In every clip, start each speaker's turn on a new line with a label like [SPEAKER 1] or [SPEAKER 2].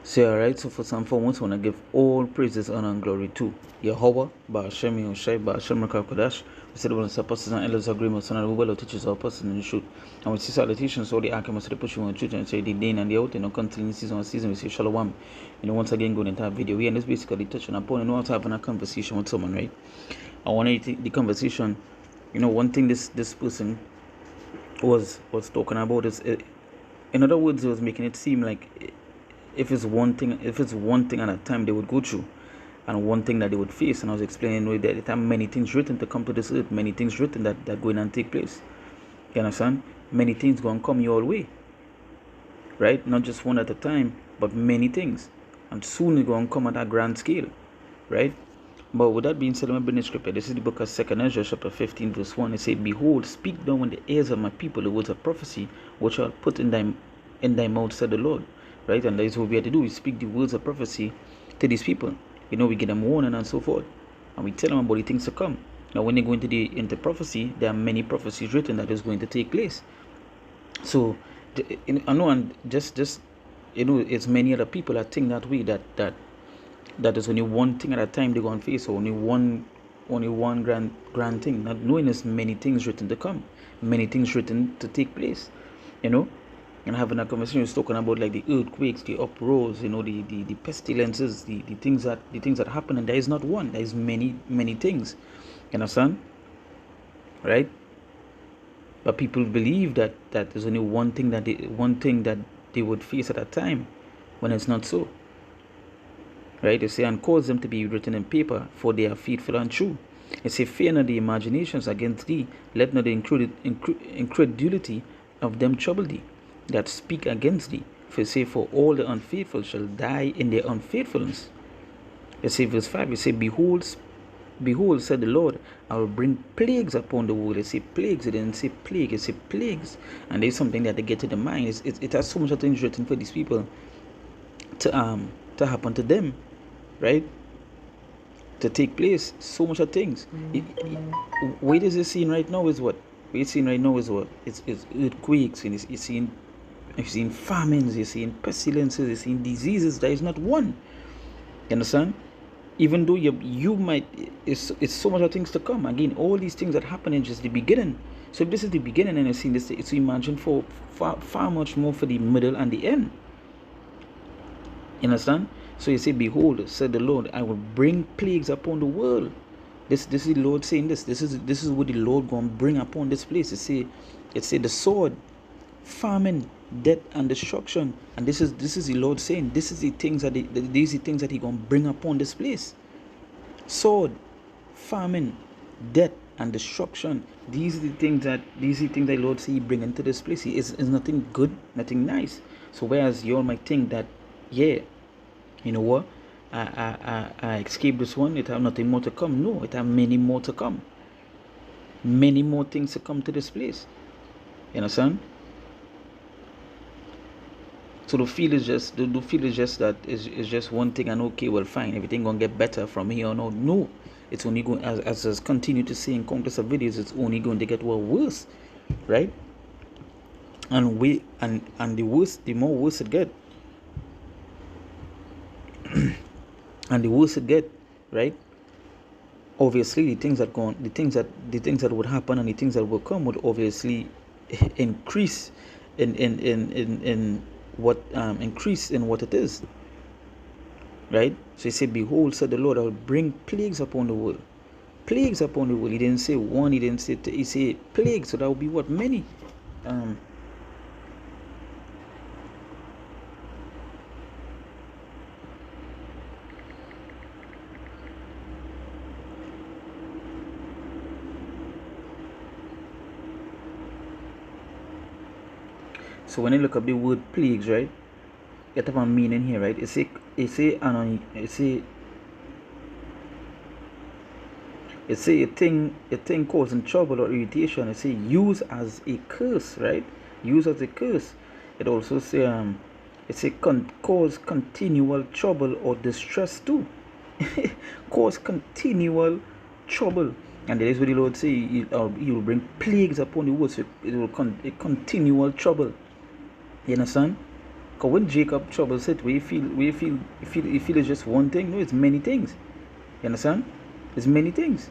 [SPEAKER 1] So, alright, so first and foremost, I want to give all praises, honor, and glory to Yahweh, Ba'ashem Yahushai, Ba'ashem Rakakadash. We said, when the apostles and elders agree, my son, and we will teach our person in the truth. And we see salutations, all the archives, the pushing on truth, and say the day and the out, and no continuing season, we say Shalom. Once again, go into that video. We and this basically touching upon, how to having a conversation with someone, right? I want to the conversation, one thing this person was talking about is, in other words, it was making it seem like if it's one thing at a time they would go through, and one thing that they would face. And I was explaining that there are many things written to come to this earth, many things written that going and take place. You understand? Many things going to come your way, right? Not just one at a time, but many things, and soon it's going to come at a grand scale, right? But with that being said, I'm bringing scripture. This is the book of 2 Ezra, chapter 15, verse 1. It said, "Behold, speak down in the ears of my people the words of prophecy, which I will put in thy mouth, said the Lord." Right? And that is what we have to do. We speak the words of prophecy to these people. We get them warning and so forth. And we tell them about the things to come. Now, when they go into prophecy, there are many prophecies written that is going to take place. So, I know, and just it's many other people that think that way, that is only one thing at a time they're going to face, or only one grand thing. Not knowing there's many things written to come, many things written to take place. And having a conversation, was talking about like the earthquakes, the uproars, the pestilences, the things that happen, and there is not one. There is many things. You understand? Right? But people believe that there's only one thing that they would face at a time, when it's not so. Right? They say, "And cause them to be written in paper, for they are faithful and true." They say, "Fear not the imaginations against thee, let not the incredulity of them trouble thee that speak against thee. For say, for all the unfaithful shall die in their unfaithfulness." They say, verse 5, they say, Behold, said the Lord, I will bring plagues upon the world. They say plagues, it didn't say plague, it say plagues. And there's something that they get to the mind. It has so much things written for these people to happen to them, right? To take place, so much of things. What is it seeing right now is what? It's earthquakes, and it's seeing famines, you're seeing pestilences, you're seeing diseases. There is not one. You understand? Even though you might, it's so much of things to come. Again, all these things that happen in just the beginning. So if this is the beginning, and you're seeing this, it's imagine for far much more for the middle and the end. You understand? So you say, "Behold, said the Lord, I will bring plagues upon the world." This is the Lord saying this. This is what the Lord going to bring upon this place. It say the sword, famine, death, and destruction. And this is the Lord saying, these are the things that He going to bring upon this place. Sword, famine, death, and destruction. These are the things that the Lord say He bring into this place. It's nothing good, nothing nice. So whereas you all might think that, yeah, you know what, I escaped this one, it have nothing more to come. No, it have many more to come. Many more things to come to this place. You understand? So the feel is just that it's just one thing, and okay, well, fine, everything gonna get better from here on out. No, it's only going, as I continue to say in countless of videos, it's only going to get worse, right? And the more worse it get, and the worse it get, right? Obviously, the things that would happen and the things that will come would obviously increase in what increase in what it is, right? So He said, "Behold, said the Lord, I will bring plagues upon the world." Plagues upon the world. He didn't say one. He didn't say two. He said plagues. So that would be what? Many. So when you look up the word plagues, right, it have a meaning here, right? It say a thing causing trouble or irritation. It say use as a curse, right? Use as a curse. It also say cause continual trouble or distress too. Cause continual trouble. And that is what the Lord say, He will bring plagues upon the world. So it will continual trouble. You understand? Because when Jacob troubles hit, you feel it's just one thing. No, it's many things. You understand? It's many things.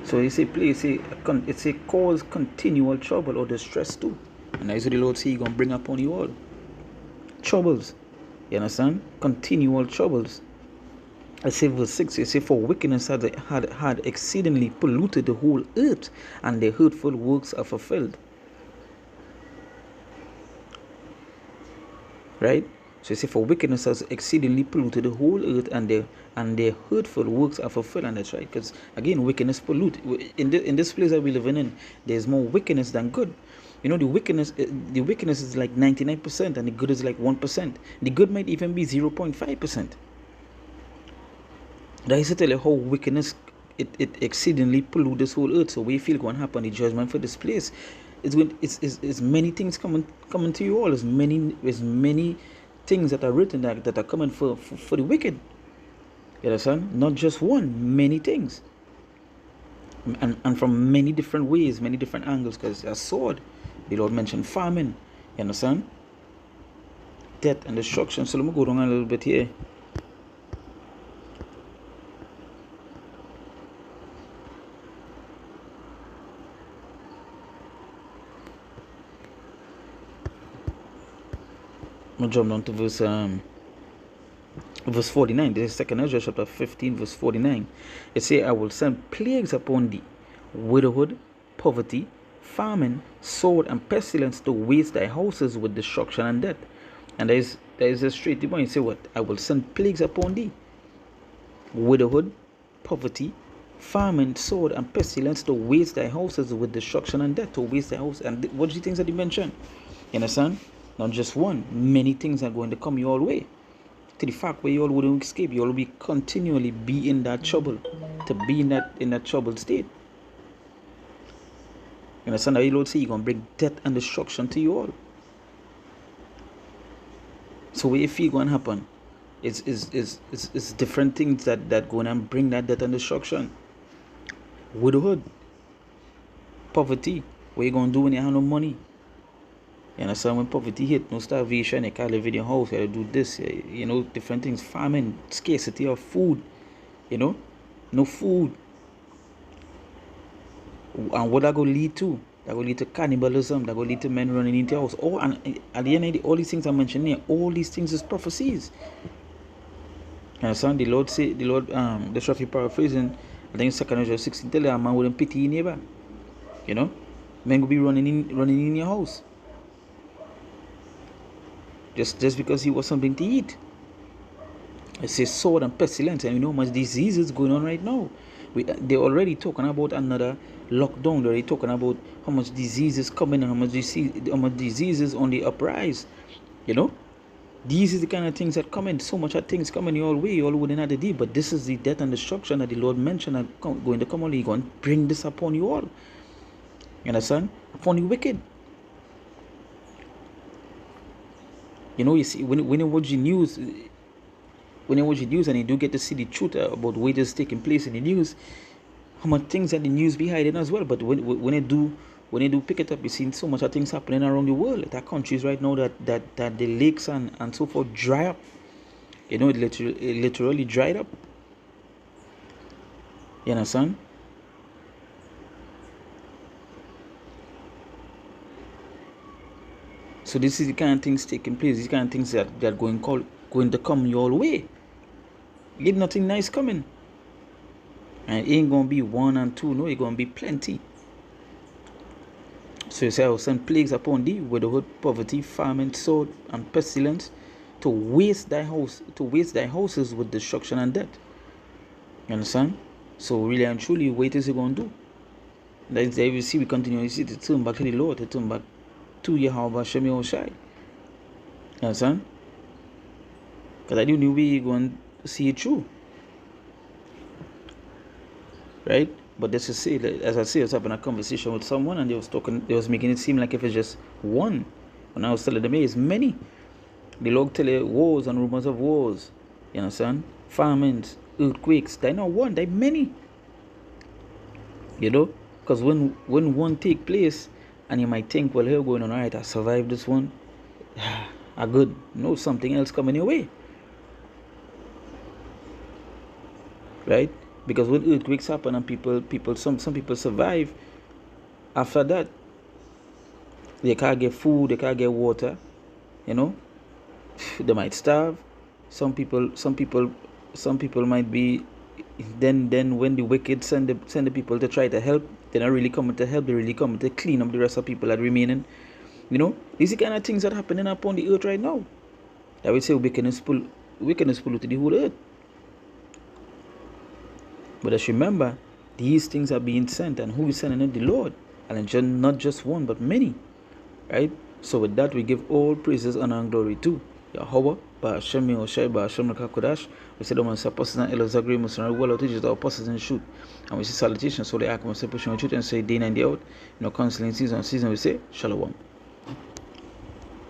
[SPEAKER 1] So it's a cause continual trouble or distress too. And that's what the Lord say He gonna bring upon you all. Troubles. You understand? Continual troubles. I say verse 6, it say, for wickedness had exceedingly polluted the whole earth, and their hurtful works are fulfilled. Right? So it say, for wickedness has exceedingly polluted the whole earth, and their hurtful works are fulfilled. And that's right, because again, wickedness pollute. In this place that we live in, there's more wickedness than good. You know, the wickedness is like 99%, and the good is like 1%. The good might even be 0.5%. That is to tell you how wickedness it exceedingly pollute this whole earth. So we feel going to happen the judgment for this place. It's many things coming to you all. There's many things that are written that are coming for the wicked. You understand? Not just one, many things. And from many different ways, many different angles, because a sword, the Lord mentioned famine. You understand? Death and destruction. So let me go down a little bit here. I'm going to jump down to verse 49. This is 2nd Ezra chapter 15 verse 49. It says, I will send plagues upon thee, widowhood, poverty, famine, sword, and pestilence to waste thy houses with destruction and death. And there is a straight point. You say what? I will send plagues upon thee, widowhood, poverty, famine, sword, and pestilence to waste thy houses with destruction and death. To waste thy house. And what do you think that he mentioned? You understand? Not just one, many things are going to come your way. To the fact where you all wouldn't escape, you all will be continually be in that trouble, to be in that troubled state. You understand how the Lord say He's gonna bring death and destruction to you all. So what you feel gonna happen? It's different things that gonna bring that death and destruction. Widowhood, poverty. What you gonna do when you have no money? You understand? When poverty hit, no starvation, you can't live in your house, you gotta do this, you know, different things. Famine, scarcity of food, you know, no food. And what that gonna lead to? That gonna lead to cannibalism, that gonna lead to men running into your house. Oh, and at the end of all these things I mentioned here, all these things is prophecies. You understand? The Lord, the Shafi paraphrasing, I think 2nd Ezra 16, tell you a man wouldn't pity your neighbor. You know? Men will be running in your house. Just because he was something to eat. It says sword and pestilence, and you know how much diseases going on right now. They're already talking about another lockdown. They're already talking about how much diseases coming and how much diseases on the uprise. You know, these is the kind of things that come in. So much of things coming your way. You all wouldn't have to deal. But this is the death and destruction that the Lord mentioned are going to come on. He's going to bring this upon you all. You understand? Upon the wicked. You know, you see, when you watch the news, and you do get to see the truth about what is taking place in the news, how much things that the news be hiding as well. But when they do pick it up, you see so much of things happening around the world. There are countries right now that the lakes and so forth dry up. You know, it literally dried up. You understand? So this is the kind of things taking place. These kind of things that are going to come your way. Ain't nothing nice coming. And it ain't going to be one and two. No, it's going to be plenty. So you say, I will send plagues upon thee, widowhood, poverty, famine, sword, and pestilence, to waste thy houses with destruction and death. You understand? So really and truly, what is he going to do? That's there we see, we continue. You see, to turn back to the Lord, to turn back to Yahweh Hashem Yahushai. You understand? Because I do knew we going to see it through. Right? But this is say, as I say, I was having a conversation with someone and they was making it seem like if it's just one. And I was telling them, hey, it's many. The Lord tell you wars and rumors of wars. You understand? Famines, earthquakes. They're not one, they're many. You know? Because when one take place, And you might think, well, here going on, all right, I survived this one. I good. No, something else coming your way. Right? Because when earthquakes happen and some people survive, after that, they can't get food, they can't get water, you know, they might starve. Some people might be. Then when the wicked send the people to try to help, they're not really coming to help. They're really coming to clean up the rest of people that remaining. You know, these are the kind of things that happening upon the earth right now. I would say wickedness polluted the whole earth. But just remember, these things are being sent, and who is sending it? The Lord, and not just one, but many. Right? So with that, we give all praises, honor, and glory to Yahweh, Ba'ashem Yehoshai, Ba'ashem Rakakodash. We say the ones apostles and elders agree, Muslim, well, teachers, the apostles in the truth. And we say salutations, so they act, pushing the truth and say day and day out. Counseling season, we say Shalom.